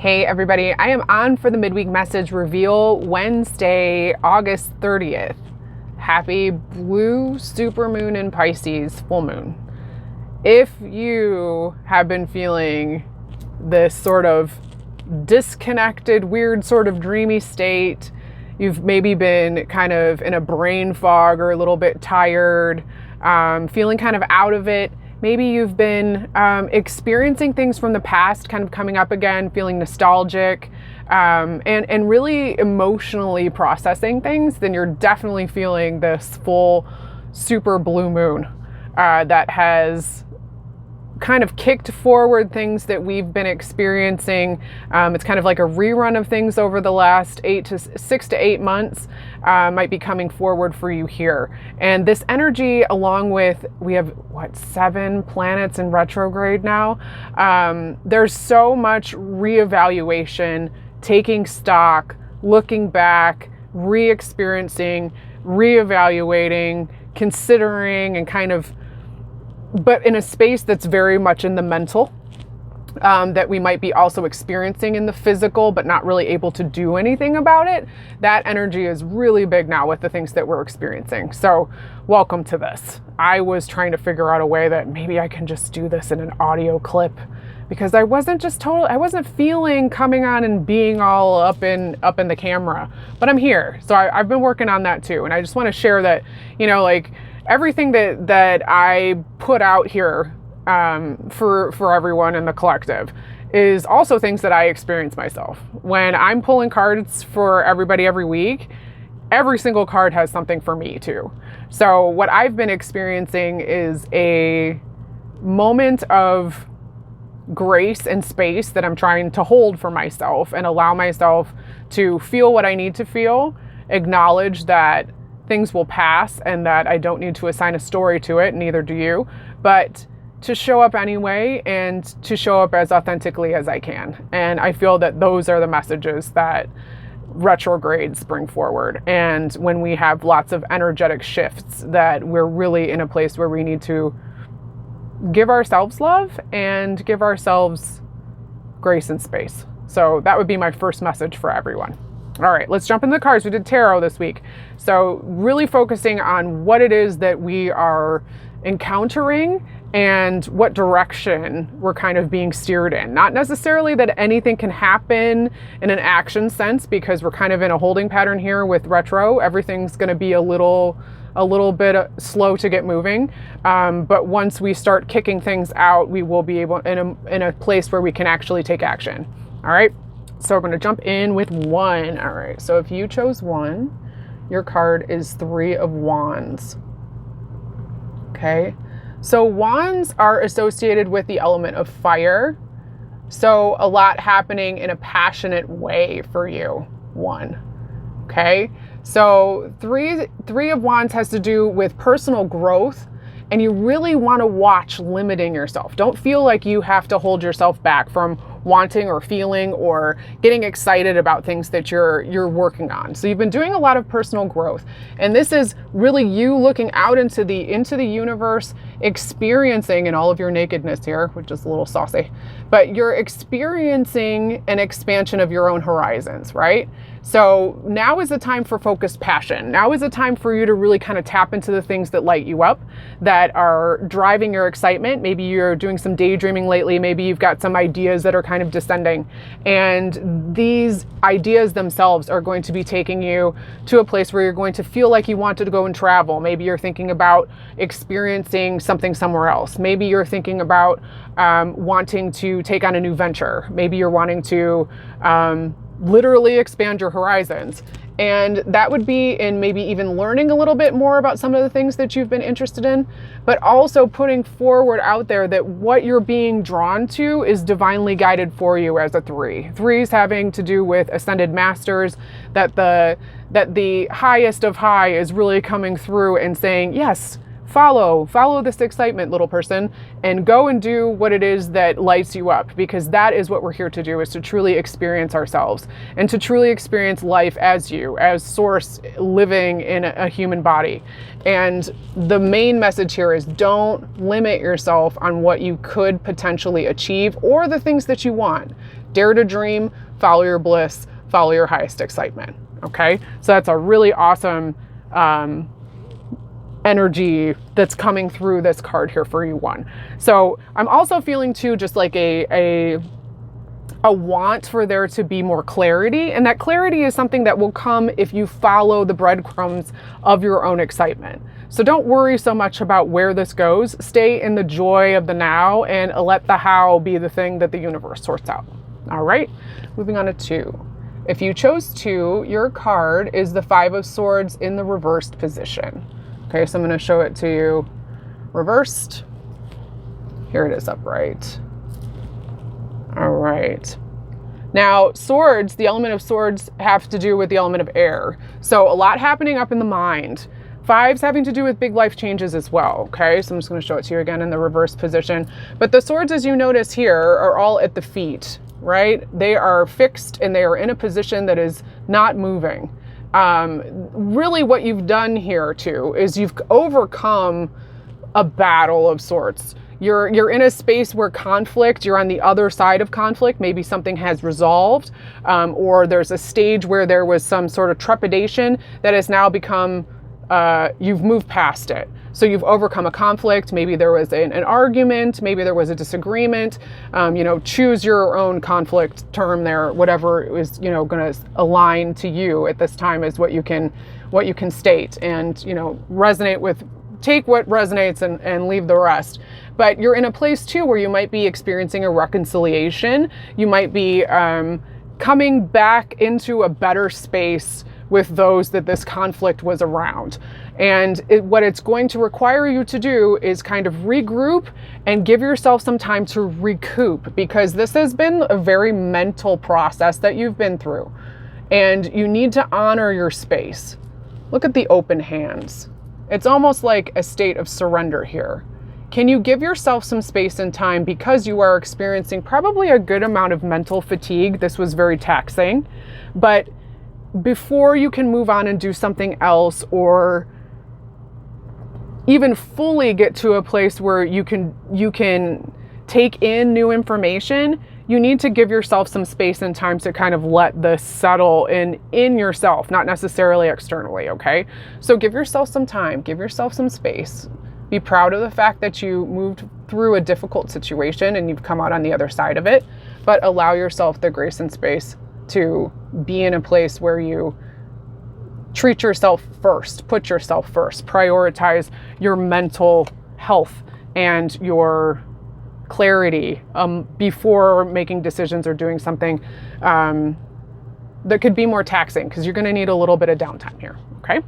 Hey everybody, I am on for the midweek message reveal Wednesday, August 30th. Happy blue supermoon in Pisces, full moon. If you have been feeling this sort of disconnected, weird sort of dreamy state, you've maybe been kind of in a brain fog or a little bit tired, feeling kind of out of it. Maybe you've been experiencing things from the past kind of coming up again, feeling nostalgic, and really emotionally processing things, then you're definitely feeling this full super blue moon that has kind of kicked forward things that we've been experiencing. It's kind of like a rerun of things over the last 6 to 8 months might be coming forward for you here. And this energy, along with, we have 7 planets in retrograde now. There's so much reevaluation, taking stock, looking back, re-experiencing, reevaluating, considering, and kind of, but in a space that's very much in the mental, that we might be also experiencing in the physical, but not really able to do anything about it. That energy is really big now with the things that we're experiencing. So welcome to this. I was trying to figure out a way that maybe I can just do this in an audio clip, because I wasn't feeling coming on and being all up in the camera, but I'm here. So I've been working on that too. And I just want to share that, like, everything that I put out here for everyone in the collective is also things that I experience myself. When I'm pulling cards for everybody every week, every single card has something for me too. So what I've been experiencing is a moment of grace and space that I'm trying to hold for myself and allow myself to feel what I need to feel, acknowledge that things will pass and that I don't need to assign a story to it, neither do you, but to show up anyway and to show up as authentically as I can. And I feel that those are the messages that retrogrades bring forward. And when we have lots of energetic shifts, that we're really in a place where we need to give ourselves love and give ourselves grace and space. So that would be my first message for everyone. All right, let's jump into the cards. We did tarot this week. So really focusing on what it is that we are encountering and what direction we're kind of being steered in. Not necessarily that anything can happen in an action sense, because we're kind of in a holding pattern here with retro. Everything's going to be a little bit slow to get moving. But once we start kicking things out, we will be able in a place where we can actually take action. All right. So we're going to jump in with 1. All right. So if you chose 1, your card is 3 of Wands. Okay. So wands are associated with the element of fire. So a lot happening in a passionate way for you. 1. Okay. So three of Wands has to do with personal growth. And you really want to watch limiting yourself. Don't feel like you have to hold yourself back from wanting or feeling or getting excited about things that you're working on. So you've been doing a lot of personal growth. And this is really you looking out into the universe, experiencing in all of your nakedness here, which is a little saucy, but you're experiencing an expansion of your own horizons, right? So now is the time for focused passion. Now is the time for you to really kind of tap into the things that light you up, that are driving your excitement. Maybe you're doing some daydreaming lately. Maybe you've got some ideas that are kind of descending. And these ideas themselves are going to be taking you to a place where you're going to feel like you wanted to go and travel. Maybe you're thinking about experiencing something somewhere else. Maybe you're thinking about wanting to take on a new venture. Maybe you're wanting to literally expand your horizons. And that would be in maybe even learning a little bit more about some of the things that you've been interested in, but also putting forward out there that what you're being drawn to is divinely guided for you as a 3. 3s having to do with ascended masters, that the highest of high is really coming through and saying, yes, follow this excitement, little person, and go and do what it is that lights you up, because that is what we're here to do, is to truly experience ourselves and to truly experience life as you, as source living in a human body. And the main message here is don't limit yourself on what you could potentially achieve or the things that you want. Dare to dream, follow your bliss, follow your highest excitement. Okay, so that's a really awesome energy that's coming through this card here for you, one. So I'm also feeling too just like a want for there to be more clarity, and that clarity is something that will come if you follow the breadcrumbs of your own excitement. So don't worry so much about where this goes. Stay in the joy of the now and let the how be the thing that the universe sorts out. All right, moving on to 2. If you chose 2, your card is the 5 of Swords in the reversed position. Okay, so I'm going to show it to you reversed. Here it is upright. All right. Now, swords, the element of swords have to do with the element of air. So a lot happening up in the mind. 5s having to do with big life changes as well. Okay, so I'm just going to show it to you again in the reverse position. But the swords, as you notice here, are all at the feet, right? They are fixed and they are in a position that is not moving. Really what you've done here too is you've overcome a battle of sorts. You're in a space where conflict, you're on the other side of conflict. Maybe something has resolved, or there's a stage where there was some sort of trepidation that has now become, you've moved past it. So you've overcome a conflict. Maybe there was an argument, maybe there was a disagreement. Choose your own conflict term there, whatever is, going to align to you at this time is what you can state, and, resonate with, take what resonates and leave the rest. But you're in a place too where you might be experiencing a reconciliation. You might be coming back into a better space with those that this conflict was around. And what it's going to require you to do is kind of regroup and give yourself some time to recoup, because this has been a very mental process that you've been through, and you need to honor your space. Look at the open hands. It's almost like a state of surrender here. Can you give yourself some space and time, because you are experiencing probably a good amount of mental fatigue? This was very taxing, but before you can move on and do something else, or even fully get to a place where you can take in new information, you need to give yourself some space and time to kind of let this settle in yourself, not necessarily externally, okay? So give yourself some time, give yourself some space. Be proud of the fact that you moved through a difficult situation and you've come out on the other side of it, but allow yourself the grace and space to be in a place where you treat yourself first, put yourself first, prioritize your mental health and your clarity before making decisions or doing something that could be more taxing, because you're going to need a little bit of downtime here. Okay.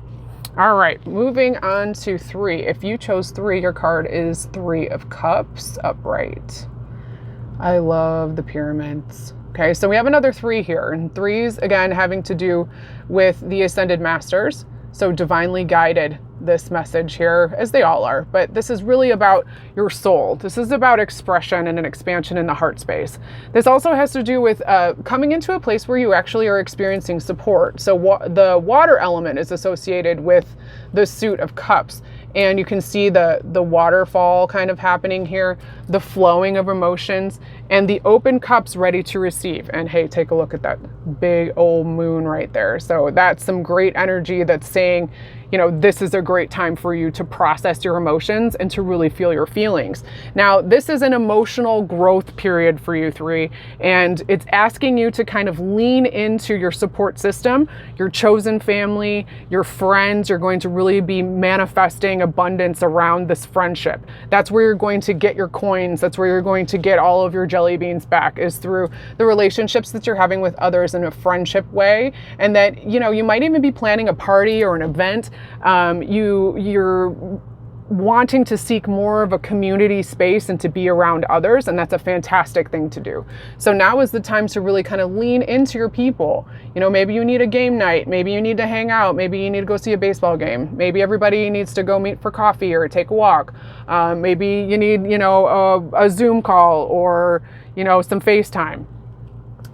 All right. Moving on to 3. If you chose 3, your card is 3 of Cups upright. I love the pyramids. Okay, so we have another 3 here, and 3s, again, having to do with the Ascended Masters. So divinely guided, this message here, as they all are, but this is really about your soul. This is about expression and an expansion in the heart space. This also has to do with coming into a place where you actually are experiencing support. So the water element is associated with the suit of cups. And you can see the waterfall kind of happening here, the flowing of emotions, and the open cups ready to receive. And hey, take a look at that big old moon right there. So that's some great energy that's saying, this is a great time for you to process your emotions and to really feel your feelings. Now, this is an emotional growth period for you 3, and it's asking you to kind of lean into your support system, your chosen family, your friends. You're going to really be manifesting abundance around this friendship. That's where you're going to get your coins. That's where you're going to get all of your jelly beans back, is through the relationships that you're having with others in a friendship way. And that, you might even be planning a party or an event. You're wanting to seek more of a community space and to be around others, and that's a fantastic thing to do. So now is the time to really kind of lean into your people. You know, maybe you need a game night, maybe you need to hang out, maybe you need to go see a baseball game, maybe everybody needs to go meet for coffee or take a walk. Maybe you need, you know, a Zoom call or, you know, some FaceTime.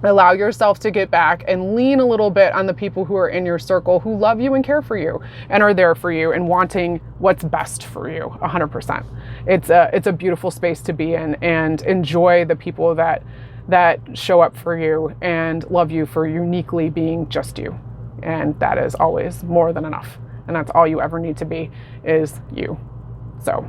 Allow yourself to get back and lean a little bit on the people who are in your circle who love you and care for you and are there for you and wanting what's best for you 100%. It's a beautiful space to be in, and enjoy the people that show up for you and love you for uniquely being just you. And that is always more than enough. And that's all you ever need to be, is you. So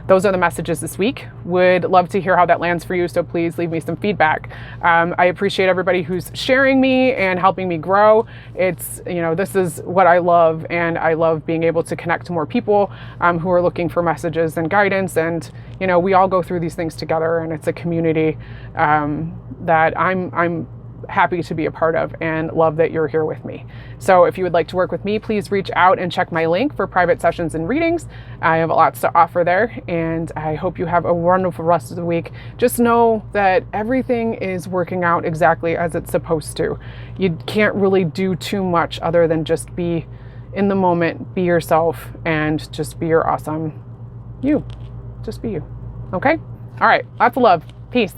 those are the messages this week. Would love to hear how that lands for you, so please leave me some feedback. I appreciate everybody who's sharing me and helping me grow. It's, you know, this is what I love, and I love being able to connect to more people who are looking for messages and guidance. And, you know, we all go through these things together, and it's a community that I'm happy to be a part of, and love that you're here with me. So if you would like to work with me, please reach out and check my link for private sessions and readings. I have lots to offer there, and I hope you have a wonderful rest of the week. Just know that everything is working out exactly as it's supposed to. You can't really do too much other than just be in the moment, be yourself, and just be your awesome you. Just be you. Okay? All right. Lots of love. Peace.